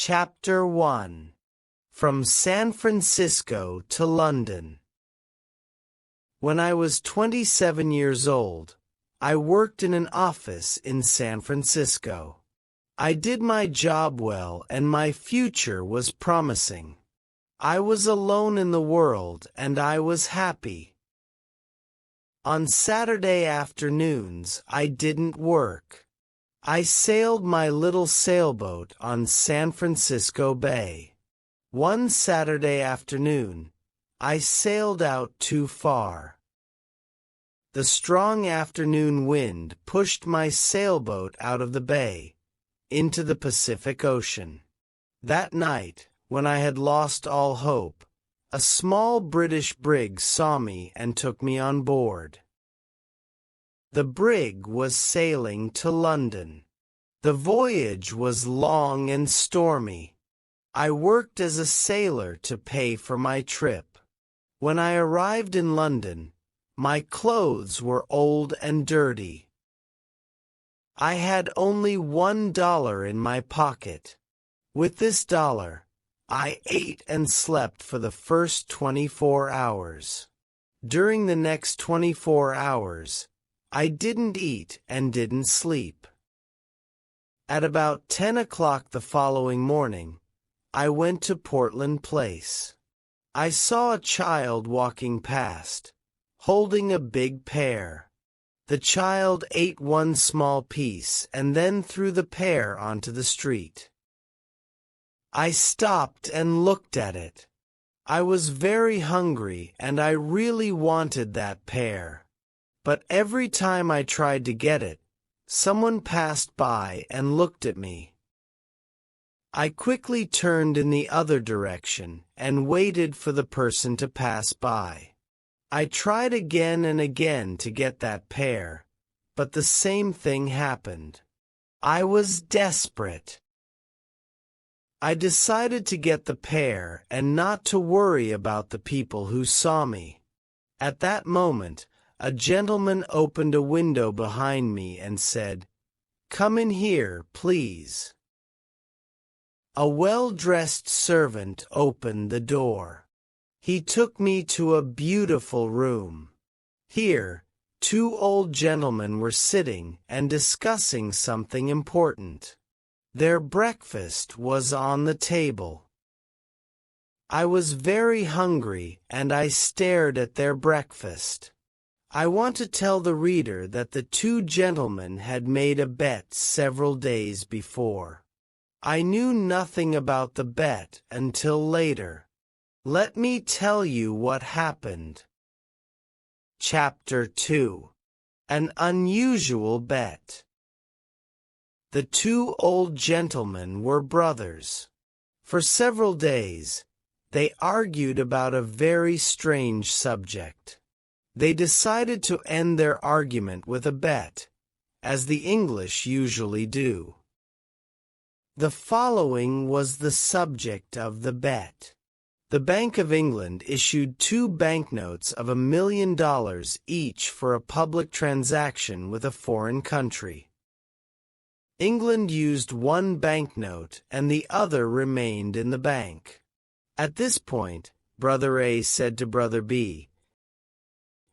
Chapter 1. From San Francisco to London. When I was 27 years old, I worked in an office in San Francisco. I did my job well and my future was promising. I was alone in the world and I was happy. On Saturday afternoons, I didn't work. I sailed my little sailboat on San Francisco Bay. One Saturday afternoon, I sailed out too far. The strong afternoon wind pushed my sailboat out of the bay, into the Pacific Ocean. That night, when I had lost all hope, a small British brig saw me and took me on board. The brig was sailing to London. The voyage was long and stormy. I worked as a sailor to pay for my trip. When I arrived in London, my clothes were old and dirty. I had only $1 in my pocket. With this dollar, I ate and slept for the first 24 hours. During the next 24 hours, I didn't eat and didn't sleep. At about 10 o'clock the following morning, I went to Portland Place. I saw a child walking past, holding a big pear. The child ate one small piece and then threw the pear onto the street. I stopped and looked at it. I was very hungry and I really wanted that pear. But every time I tried to get it, someone passed by and looked at me. I quickly turned in the other direction and waited for the person to pass by. I tried again and again to get that pear, but the same thing happened. I was desperate. I decided to get the pear and not to worry about the people who saw me. At that moment, a gentleman opened a window behind me and said, "Come in here, please." A well-dressed servant opened the door. He took me to a beautiful room. Here, two old gentlemen were sitting and discussing something important. Their breakfast was on the table. I was very hungry and I stared at their breakfast. I want to tell the reader that the two gentlemen had made a bet several days before. I knew nothing about the bet until later. Let me tell you what happened. Chapter 2. An Unusual Bet. The two old gentlemen were brothers. For several days, they argued about a very strange subject. They decided to end their argument with a bet, as the English usually do. The following was the subject of the bet. The Bank of England issued 2 banknotes of $1 million each for a public transaction with a foreign country. England used one banknote and the other remained in the bank. At this point, Brother A said to Brother B,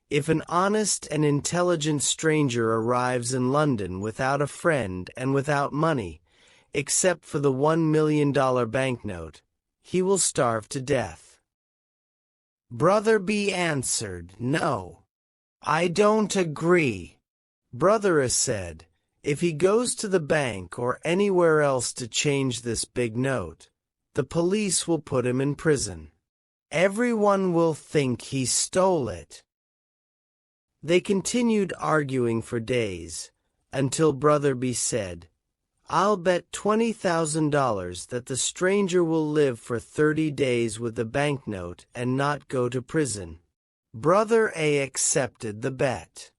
"If an honest and intelligent stranger arrives in London without a friend and without money, except for the $1 million banknote, he will starve to death." Brother B answered, "No, I don't agree." Brother A said, "If he goes to the bank or anywhere else to change this big note, the police will put him in prison. Everyone will think he stole it." They continued arguing for days, until Brother B said, "I'll bet $20,000 that the stranger will live for 30 days with the banknote and not go to prison." Brother A accepted the bet.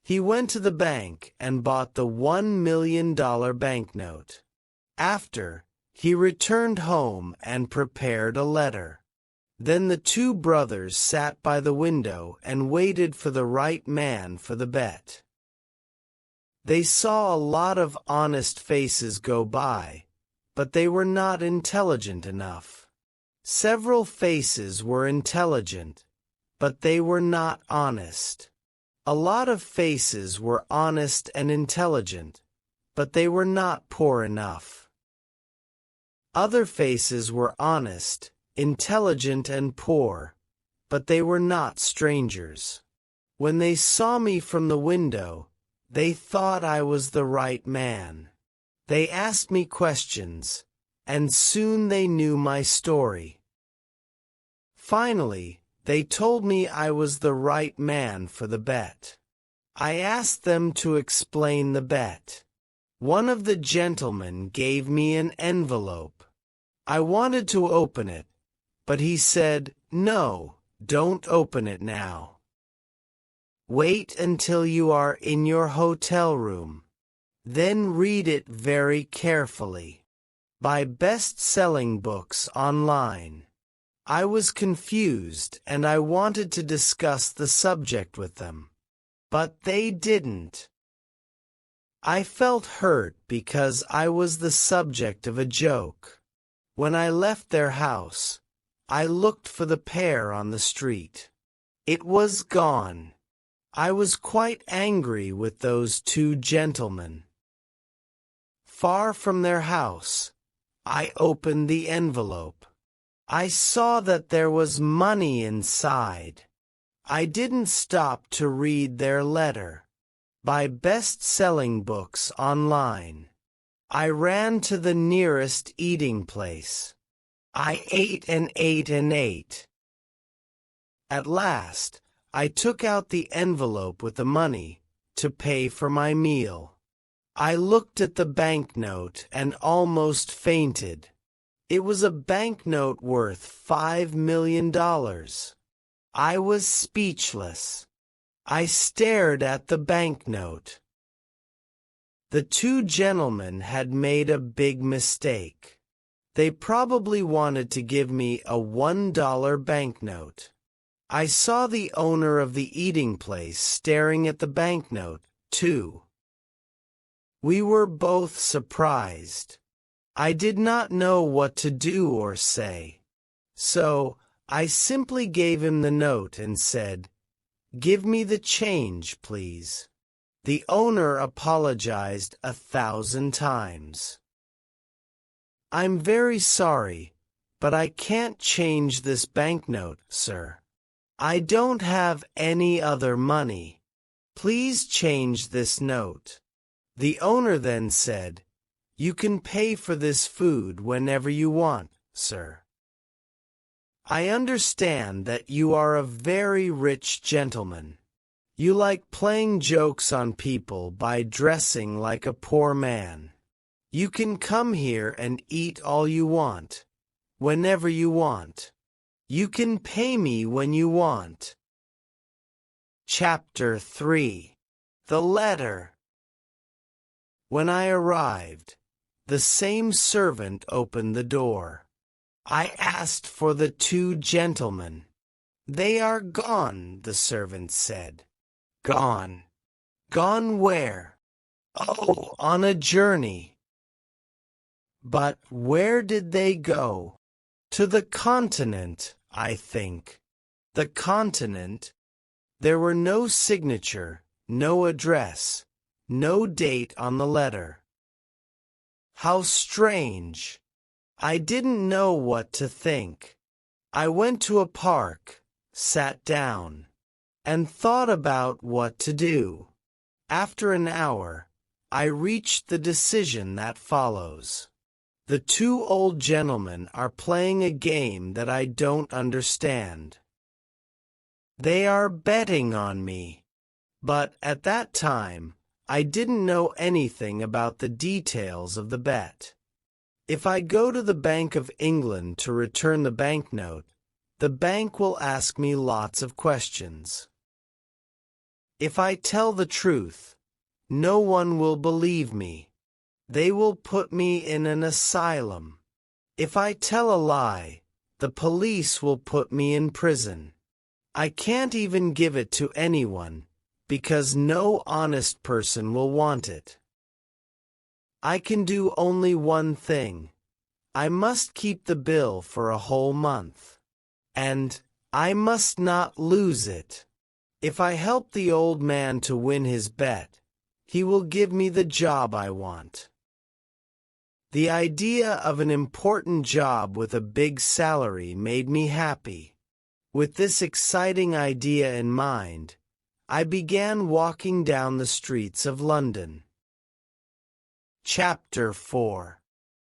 He went to the bank and bought the $1 million banknote. After, he returned home and prepared a letter. Then the two brothers sat by the window and waited for the right man for the bet. They saw a lot of honest faces go by, but they were not intelligent enough. Several faces were intelligent, but they were not honest. A lot of faces were honest and intelligent, but they were not poor enough. Other faces were honest, intelligent and poor, but they were not strangers. When they saw me from the window, they thought I was the right man. They asked me questions, and soon they knew my story. Finally, they told me I was the right man for the bet. I asked them to explain the bet. One of the gentlemen gave me an envelope. I wanted to open it, but he said, "No, don't open it now. Wait until you are in your hotel room. Then read it very carefully. Buy best-selling books online." I was confused and I wanted to discuss the subject with them, but they didn't. I felt hurt because I was the subject of a joke. When I left their house, I looked for the pair on the street. It was gone. I was quite angry with those two gentlemen. Far from their house, I opened the envelope. I saw that there was money inside. I didn't stop to read their letter. Buy best-selling books online. I ran to the nearest eating place. I ate and ate and ate. At last, I took out the envelope with the money to pay for my meal. I looked at the banknote and almost fainted. It was a banknote worth $5 million. I was speechless. I stared at the banknote. The two gentlemen had made a big mistake. They probably wanted to give me a $1 banknote. I saw the owner of the eating place staring at the banknote, too. We were both surprised. I did not know what to do or say. So, I simply gave him the note and said, "Give me the change, please." The owner apologized 1,000 times. "I'm very sorry, but I can't change this banknote, sir. I don't have any other money. Please change this note." The owner then said, "You can pay for this food whenever you want, sir. I understand that you are a very rich gentleman. You like playing jokes on people by dressing like a poor man. You can come here and eat all you want, whenever you want. You can pay me when you want." Chapter 3. The Letter. When I arrived, the same servant opened the door. I asked for the two gentlemen. "They are gone," the servant said. "Gone? Gone where?" "Oh, on a journey." "But where did they go?" "To the continent, I think." The continent? There were no signature, no address, no date on the letter. How strange. I didn't know what to think. I went to a park, sat down, and thought about what to do. After an hour, I reached the decision that follows. The two old gentlemen are playing a game that I don't understand. They are betting on me. But at that time, I didn't know anything about the details of the bet. If I go to the Bank of England to return the banknote, the bank will ask me lots of questions. If I tell the truth, no one will believe me. They will put me in an asylum. If I tell a lie, the police will put me in prison. I can't even give it to anyone, because no honest person will want it. I can do only one thing, I must keep the bill for a whole month. And I must not lose it. If I help the old man to win his bet, he will give me the job I want. The idea of an important job with a big salary made me happy. With this exciting idea in mind, I began walking down the streets of London. Chapter 4.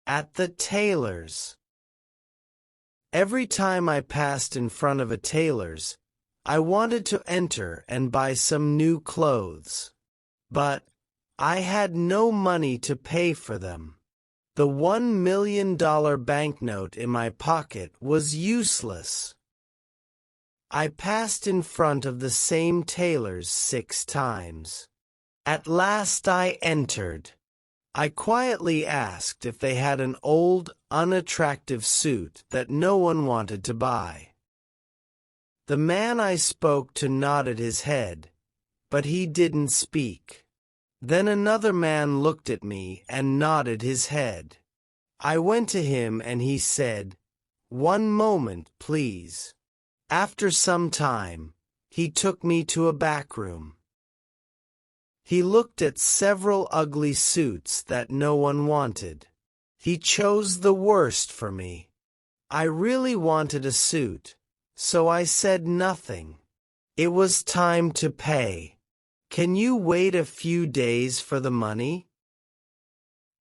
At the tailor's. Every time I passed in front of a tailor's, I wanted to enter and buy some new clothes. But I had no money to pay for them. The $1 million banknote in my pocket was useless. I passed in front of the same tailor's 6 times. At last I entered. I quietly asked if they had an old, unattractive suit that no one wanted to buy. The man I spoke to nodded his head, but he didn't speak. Then another man looked at me and nodded his head. I went to him and he said, "One moment, please." After some time, he took me to a back room. He looked at several ugly suits that no one wanted. He chose the worst for me. I really wanted a suit, so I said nothing. It was time to pay. "Can you wait a few days for the money?"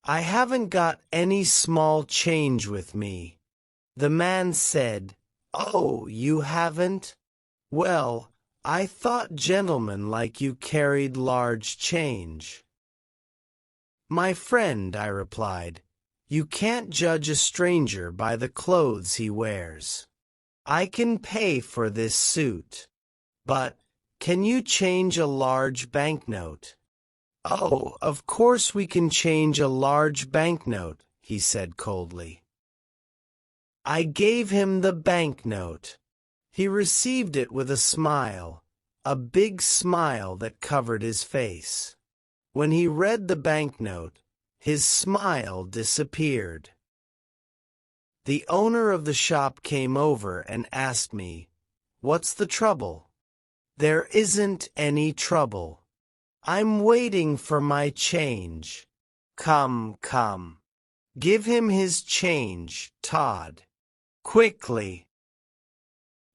"I haven't got any small change with me." The man said, "Oh, you haven't? Well, I thought gentlemen like you carried large change." "My friend," I replied, "you can't judge a stranger by the clothes he wears. I can pay for this suit. But, can you change a large banknote?" "Oh, of course we can change a large banknote," he said coldly. I gave him the banknote. He received it with a smile, a big smile that covered his face. When he read the banknote, his smile disappeared. The owner of the shop came over and asked me, "What's the trouble?" "There isn't any trouble. I'm waiting for my change." Come. Give him his change, Todd. Quickly."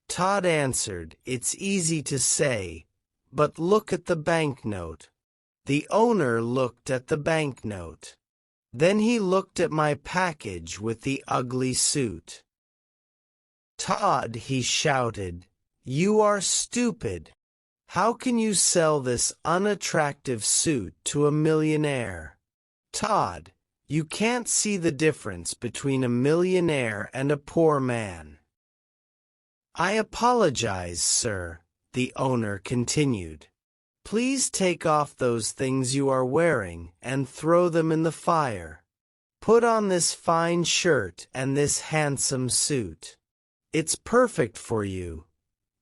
Todd answered, "It's easy to say, but look at the banknote." The owner looked at the banknote. Then he looked at my package with the ugly suit. "Todd," he shouted, "you are stupid. How can you sell this unattractive suit to a millionaire? Todd, you can't see the difference between a millionaire and a poor man." "I apologize, sir," the owner continued. "Please take off those things you are wearing and throw them in the fire. Put on this fine shirt and this handsome suit. It's perfect for you.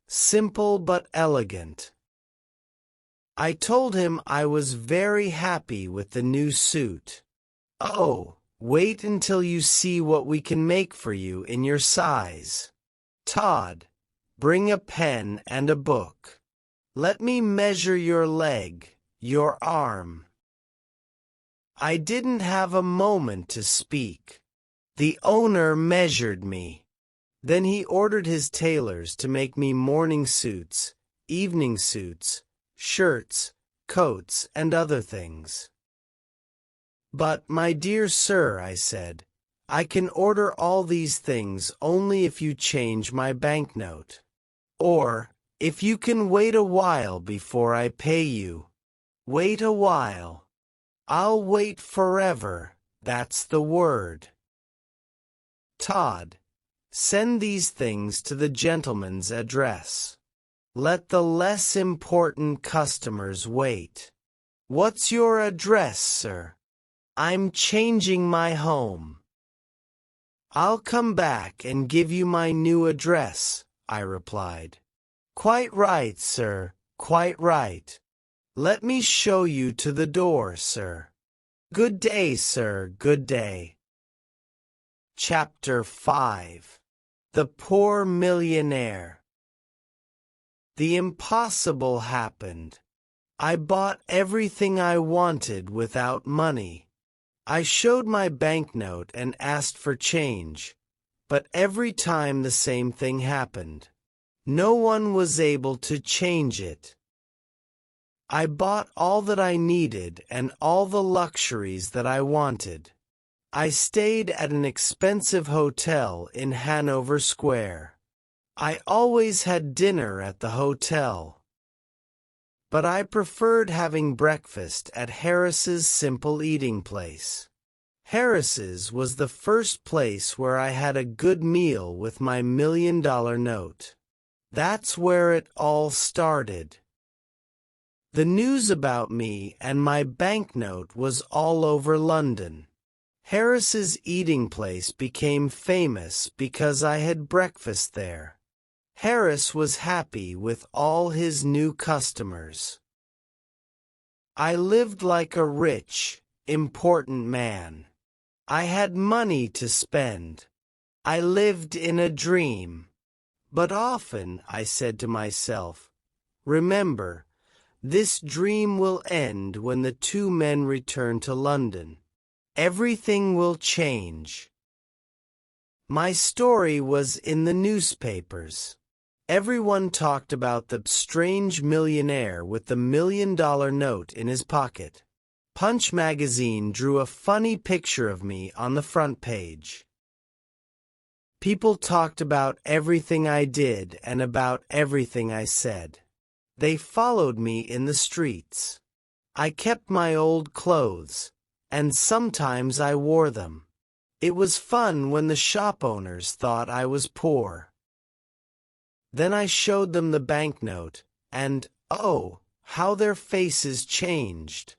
Simple but elegant." I told him I was very happy with the new suit. "Oh, wait until you see what we can make for you in your size. Todd, bring a pen and a book. Let me measure your leg, your arm." I didn't have a moment to speak. The owner measured me. Then he ordered his tailors to make me morning suits, evening suits, shirts, coats, and other things. "But, my dear sir," I said, "I can order all these things only if you change my banknote. Or, if you can wait a while before I pay you." "Wait a while. I'll wait forever, that's the word." "Todd, send these things to the gentleman's address. Let the less important customers wait." "What's your address, sir?" "I'm changing my home." "I'll come back and give you my new address," I replied. "Quite right, sir, quite right. Let me show you to the door, sir. Good day, sir, good day." Chapter 5. The Poor Millionaire. The impossible happened. I bought everything I wanted without money. I showed my banknote and asked for change, but every time the same thing happened. No one was able to change it. I bought all that I needed and all the luxuries that I wanted. I stayed at an expensive hotel in Hanover Square. I always had dinner at the hotel. But I preferred having breakfast at Harris's Simple Eating Place. Harris's was the first place where I had a good meal with my $1 million note. That's where it all started. The news about me and my banknote was all over London. Harris's eating place became famous because I had breakfast there. Harris was happy with all his new customers. I lived like a rich, important man. I had money to spend. I lived in a dream. But often I said to myself, "Remember, this dream will end when the two men return to London. Everything will change." My story was in the newspapers. Everyone talked about the strange millionaire with the $1 million note in his pocket. Punch magazine drew a funny picture of me on the front page. People talked about everything I did and about everything I said. They followed me in the streets. I kept my old clothes, and sometimes I wore them. It was fun when the shop owners thought I was poor. Then I showed them the banknote, and, oh, how their faces changed.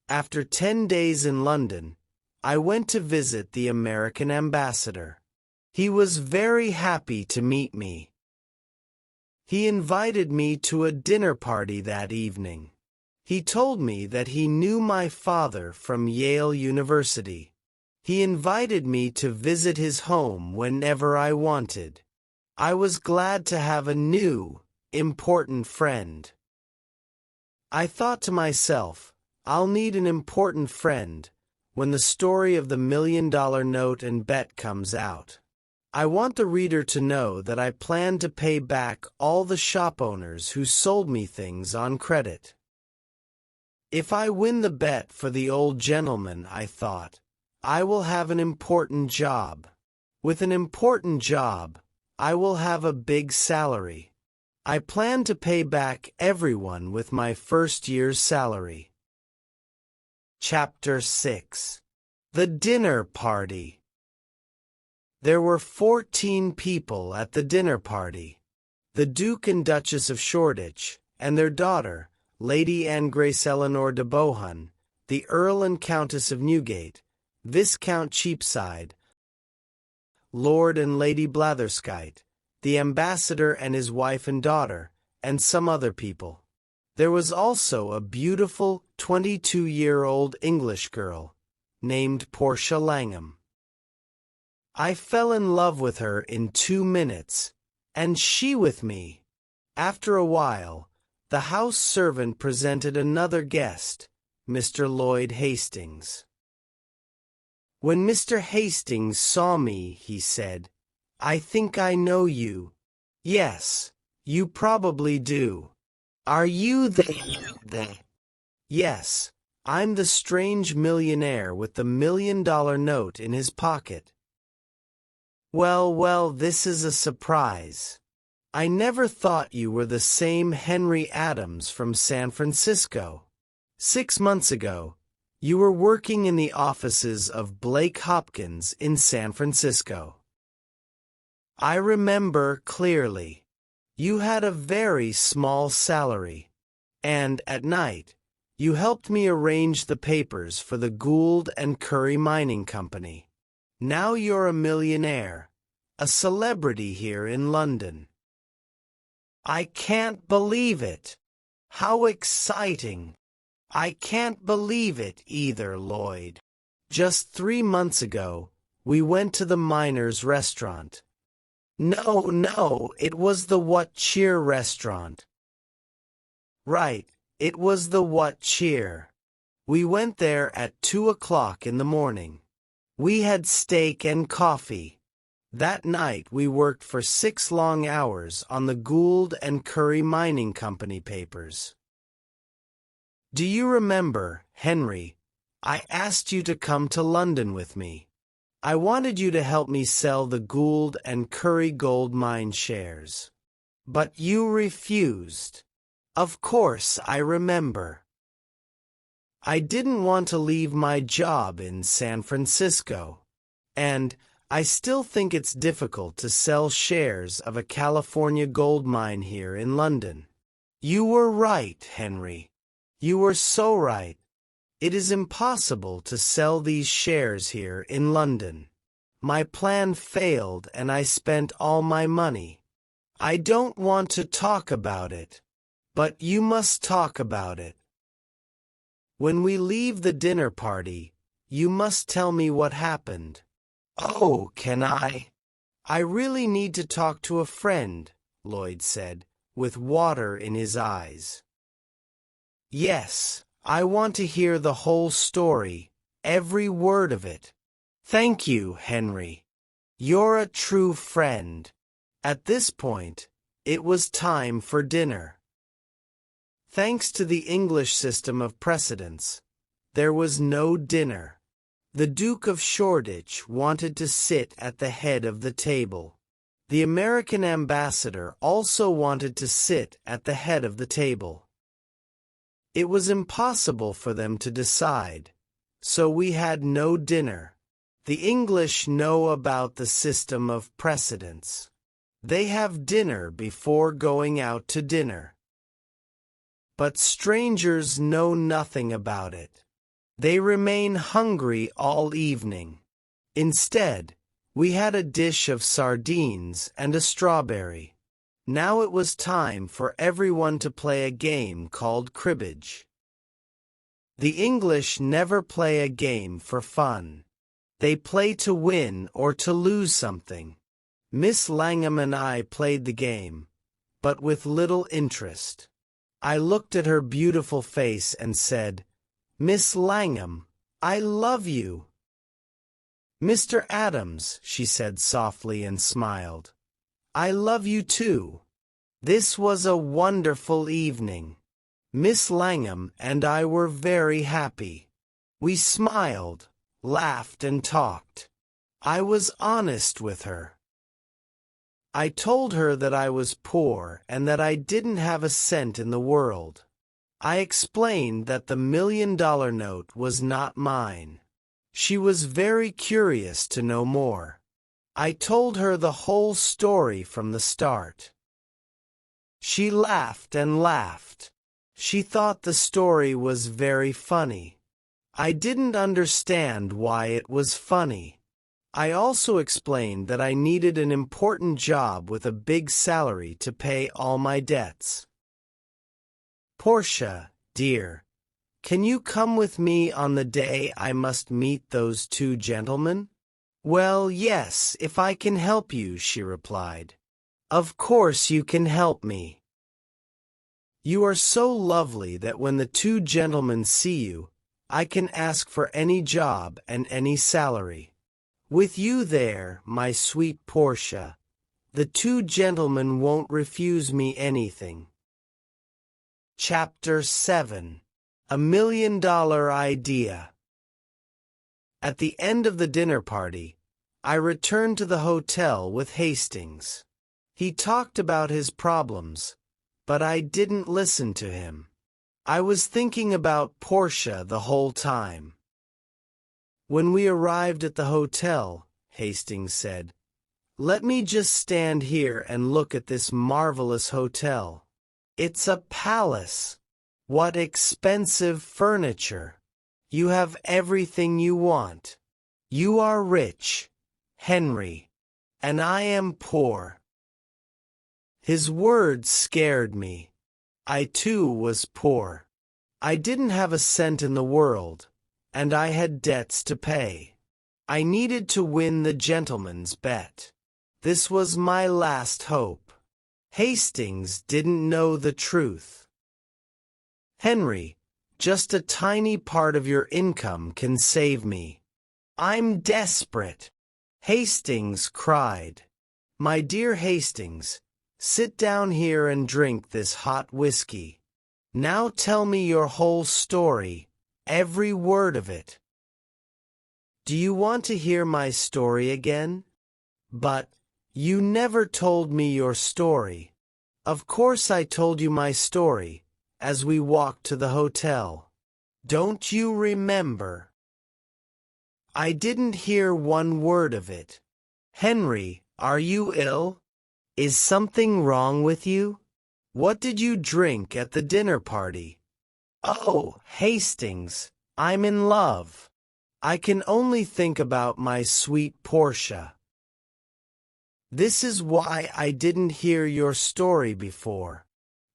After 10 days in London, I went to visit the American ambassador. He was very happy to meet me. He invited me to a dinner party that evening. He told me that he knew my father from Yale University. He invited me to visit his home whenever I wanted. I was glad to have a new, important friend. I thought to myself, I'll need an important friend when the story of the $1 million note and bet comes out. I want the reader to know that I plan to pay back all the shop owners who sold me things on credit. If I win the bet for the old gentleman, I thought, I will have an important job. With an important job, I will have a big salary. I plan to pay back everyone with my first year's salary. Chapter 6. The Dinner Party. There were 14 people at the dinner party. The Duke and Duchess of Shoreditch, and their daughter, Lady Anne Grace Eleanor de Bohun, the Earl and Countess of Newgate, Viscount Cheapside, Lord and Lady Blatherskite, the ambassador and his wife and daughter, and some other people. There was also a beautiful 22-year-old English girl, named Portia Langham. I fell in love with her in 2 minutes, and she with me. After a while, the house servant presented another guest, Mr. Lloyd Hastings. When Mr. Hastings saw me, he said, "I think I know you." "Yes, you probably do." "Are you the?" "Yes, I'm the strange millionaire with the $1 million note in his pocket." Well, this is a surprise. I never thought you were the same Henry Adams from San Francisco. 6 months ago, you were working in the offices of Blake Hopkins in San Francisco. I remember clearly. You had a very small salary, and at night, you helped me arrange the papers for the Gould and Curry Mining Company. Now you're a millionaire, a celebrity here in London. I can't believe it. How exciting. I can't believe it either, Lloyd. Just 3 months ago, We went to the miners' restaurant. No, it was the What Cheer restaurant. Right, it was the What Cheer. We went there at 2 o'clock in the morning. We had steak and coffee. That night we worked for 6 long hours on the Gould and Curry Mining Company papers. Do you remember, Henry, I asked you to come to London with me. I wanted you to help me sell the Gould and Curry gold mine shares. But you refused. Of course, I remember. I didn't want to leave my job in San Francisco, and I still think it's difficult to sell shares of a California gold mine here in London. You were right, Henry. You were so right. It is impossible to sell these shares here in London. My plan failed and I spent all my money. I don't want to talk about it, but you must talk about it. When we leave the dinner party, you must tell me what happened. Oh, can I? I really need to talk to a friend, Lloyd said, with water in his eyes. Yes, I want to hear the whole story, every word of it. Thank you, Henry. You're a true friend. At this point, it was time for dinner. Thanks to the English system of precedence, there was no dinner. The Duke of Shoreditch wanted to sit at the head of the table. The American ambassador also wanted to sit at the head of the table. It was impossible for them to decide, so we had no dinner. The English know about the system of precedence. They have dinner before going out to dinner. But strangers know nothing about it. They remain hungry all evening. Instead, we had a dish of sardines and a strawberry. Now it was time for everyone to play a game called cribbage. The English never play a game for fun. They play to win or to lose something. Miss Langham and I played the game, but with little interest. I looked at her beautiful face and said, "Miss Langham, I love you." "Mr. Adams," she said softly and smiled, "I love you too." This was a wonderful evening. Miss Langham and I were very happy. We smiled, laughed and talked. I was honest with her. I told her that I was poor and that I didn't have a cent in the world. I explained that the $1,000,000 note was not mine. She was very curious to know more. I told her the whole story from the start. She laughed and laughed. She thought the story was very funny. I didn't understand why it was funny. I also explained that I needed an important job with a big salary to pay all my debts. "Portia, dear, can you come with me on the day I must meet those 2 gentlemen?" "Well, yes, if I can help you," she replied. "Of course you can help me. You are so lovely that when the 2 gentlemen see you, I can ask for any job and any salary. With you there, my sweet Portia, the 2 gentlemen won't refuse me anything." Chapter 7. A $1,000,000 Idea. At the end of the dinner party, I returned to the hotel with Hastings. He talked about his problems, but I didn't listen to him. I was thinking about Portia the whole time. When we arrived at the hotel, Hastings said, "Let me just stand here and look at this marvelous hotel. It's a palace. What expensive furniture. You have everything you want. You are rich, Henry, and I am poor." His words scared me. I too was poor. I didn't have a cent in the world, and I had debts to pay. I needed to win the gentleman's bet. This was my last hope. Hastings didn't know the truth. Henry, just a tiny part of your income can save me. I'm desperate. Hastings cried. My dear Hastings, sit down here and drink this hot whiskey. Now tell me your whole story, every word of it. Do you want to hear my story again? But you never told me your story. Of course I told you my story, as we walked to the hotel. Don't you remember? I didn't hear one word of it. Henry, are you ill? Is something wrong with you? What did you drink at the dinner party? Oh, Hastings, I'm in love. I can only think about my sweet Portia. This is why I didn't hear your story before.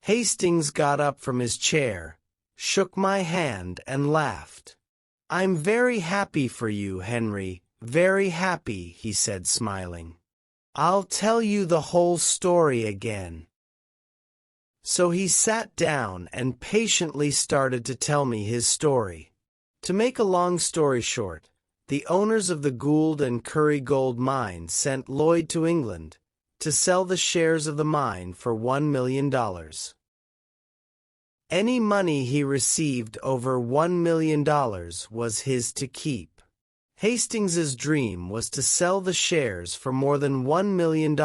Hastings got up from his chair, shook my hand and laughed. I'm very happy for you, Henry, very happy, he said smiling. I'll tell you the whole story again. So he sat down and patiently started to tell me his story. To make a long story short, the owners of the Gould and Curry gold mine sent Lloyd to England to sell the shares of the mine for $1 million. Any money he received over $1 million was his to keep. Hastings's dream was to sell the shares for more than $1 million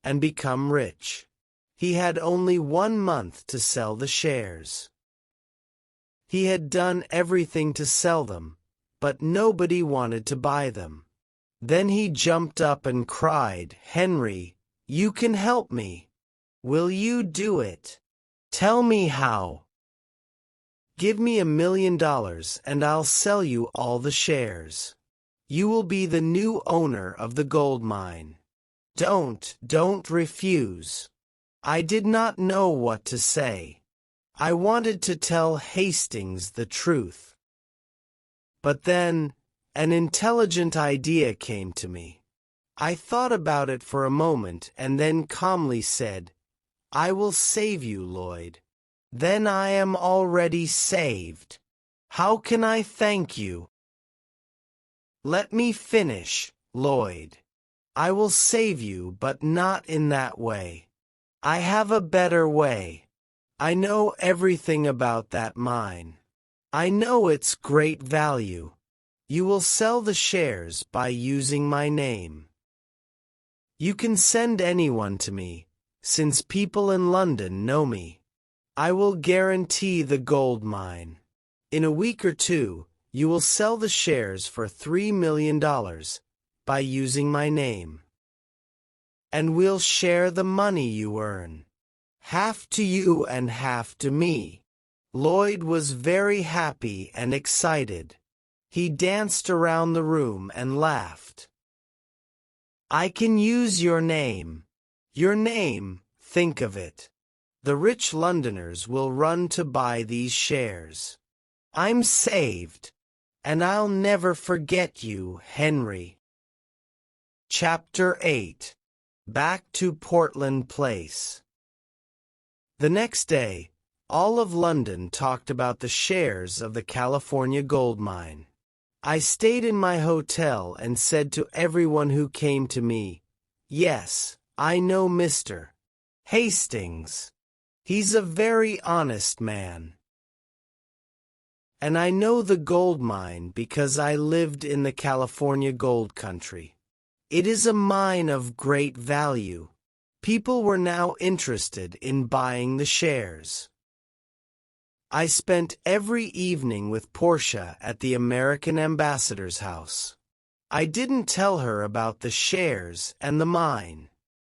and become rich. He had only 1 month to sell the shares. He had done everything to sell them, but nobody wanted to buy them. Then he jumped up and cried, Henry, you can help me. Will you do it? Tell me how. Give me $1 million and I'll sell you all the shares. You will be the new owner of the gold mine. Don't refuse. I did not know what to say. I wanted to tell Hastings the truth. But then, an intelligent idea came to me. I thought about it for a moment and then calmly said, I will save you, Lloyd. Then I am already saved. How can I thank you? Let me finish, Lloyd. I will save you, but not in that way. I have a better way. I know everything about that mine. I know its great value. You will sell the shares by using my name. You can send anyone to me, since people in London know me. I will guarantee the gold mine. In a week or two, you will sell the shares for $3 million by using my name. And we'll share the money you earn. Half to you and half to me. Lloyd was very happy and excited. He danced around the room and laughed. I can use your name. Your name, think of it. The rich Londoners will run to buy these shares. I'm saved, and I'll never forget you, Henry. Chapter 8. Back to Portland Place. The next day, all of London talked about the shares of the California gold mine. I stayed in my hotel and said to everyone who came to me, yes, I know Mr. Hastings. He's a very honest man. And I know the gold mine because I lived in the California gold country. It is a mine of great value. People were now interested in buying the shares. I spent every evening with Portia at the American ambassador's house. I didn't tell her about the shares and the mine.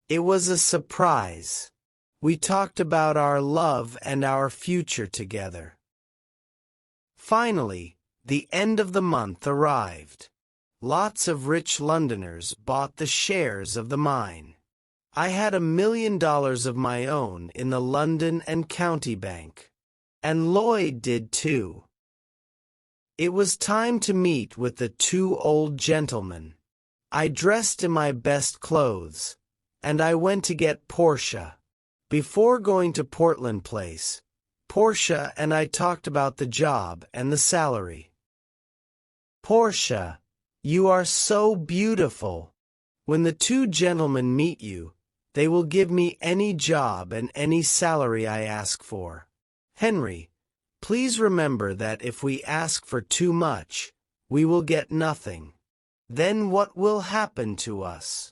It was a surprise. We talked about our love and our future together. Finally, the end of the month arrived. Lots of rich Londoners bought the shares of the mine. I had $1 million of my own in the London and County Bank. And Lloyd did too. It was time to meet with the two old gentlemen. I dressed in my best clothes, and I went to get Portia. Before going to Portland Place, Portia and I talked about the job and the salary. Portia, you are so beautiful. When the two gentlemen meet you, they will give me any job and any salary I ask for. Henry, please remember that if we ask for too much, we will get nothing. Then what will happen to us?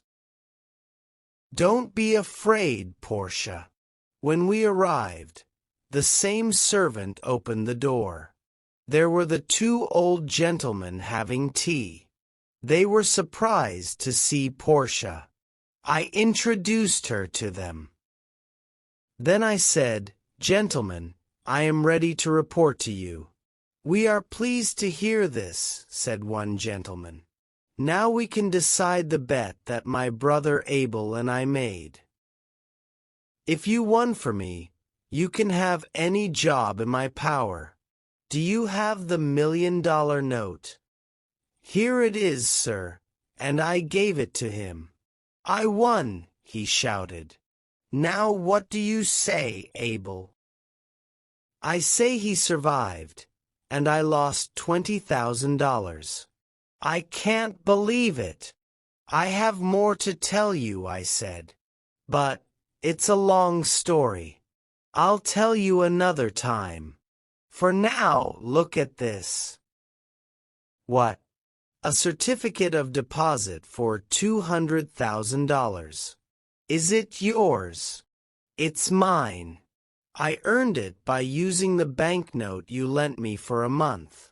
Don't be afraid, Portia. When we arrived, the same servant opened the door. There were the two old gentlemen having tea. They were surprised to see Portia. I introduced her to them. Then I said, "Gentlemen, I am ready to report to you." "We are pleased to hear this," said one gentleman. "Now we can decide the bet that my brother Abel and I made. If you won for me, you can have any job in my power. Do you have the $1,000,000 note?" "Here it is, sir," and I gave it to him. "I won," he shouted. "Now what do you say, Abel?" "I say he survived, and I lost $20,000. "I can't believe it." "I have more to tell you," I said. "But it's a long story. I'll tell you another time. For now, look at this." "What?" "A certificate of deposit for $200,000. Is it yours?" "It's mine. I earned it by using the banknote you lent me for a month."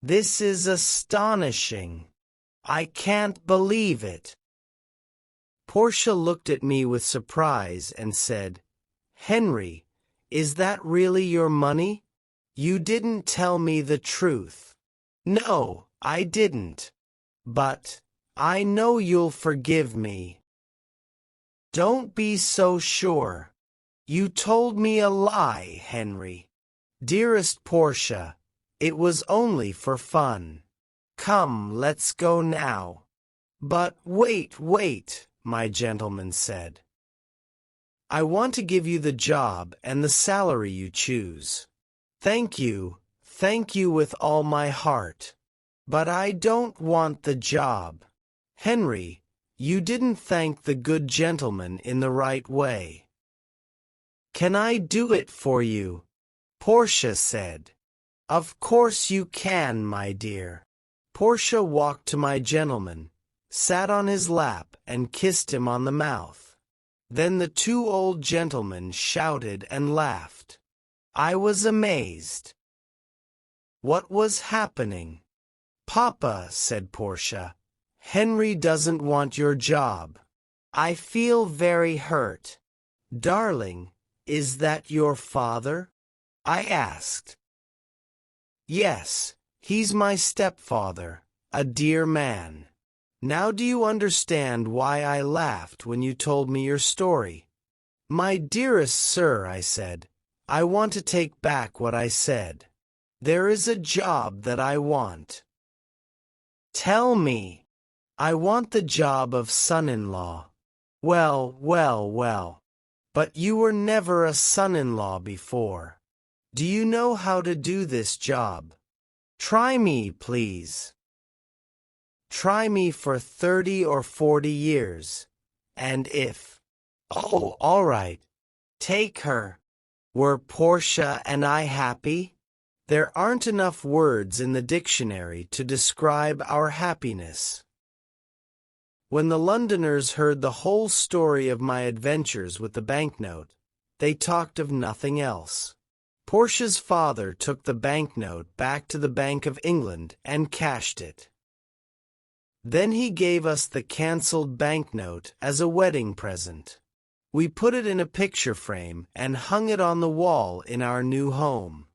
"This is astonishing. I can't believe it." Portia looked at me with surprise and said, "Henry, is that really your money? You didn't tell me the truth." "No, I didn't. But I know you'll forgive me." "Don't be so sure. You told me a lie, Henry." "Dearest Portia, it was only for fun. Come, let's go now." "But wait, my gentleman said. "I want to give you the job and the salary you choose." Thank you with all my heart. But I don't want the job." "Henry, you didn't thank the good gentleman in the right way." "Can I do it for you?" Portia said. "Of course you can, my dear." Portia walked to my gentleman, sat on his lap and kissed him on the mouth. Then the two old gentlemen shouted and laughed. I was amazed. What was happening? "Papa," said Portia, "Henry doesn't want your job. I feel very hurt." "Darling, is that your father?" I asked. "Yes, he's my stepfather, a dear man." "Now do you understand why I laughed when you told me your story?" "My dearest sir," I said, "I want to take back what I said. There is a job that I want." "Tell me." "I want the job of son-in-law." Well. But you were never a son-in-law before. Do you know how to do this job? Try me, please. Try me for 30 or 40 years. And if... Oh, all right. Take her. Were Portia and I happy? There aren't enough words in the dictionary to describe our happiness. When the Londoners heard the whole story of my adventures with the banknote, they talked of nothing else. Portia's father took the banknote back to the Bank of England and cashed it. Then he gave us the cancelled banknote as a wedding present. We put it in a picture frame and hung it on the wall in our new home.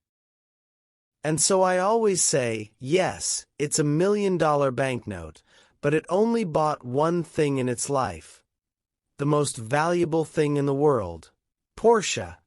And so I always say, yes, it's $1 million banknote, but it only bought one thing in its life. The most valuable thing in the world, Portia.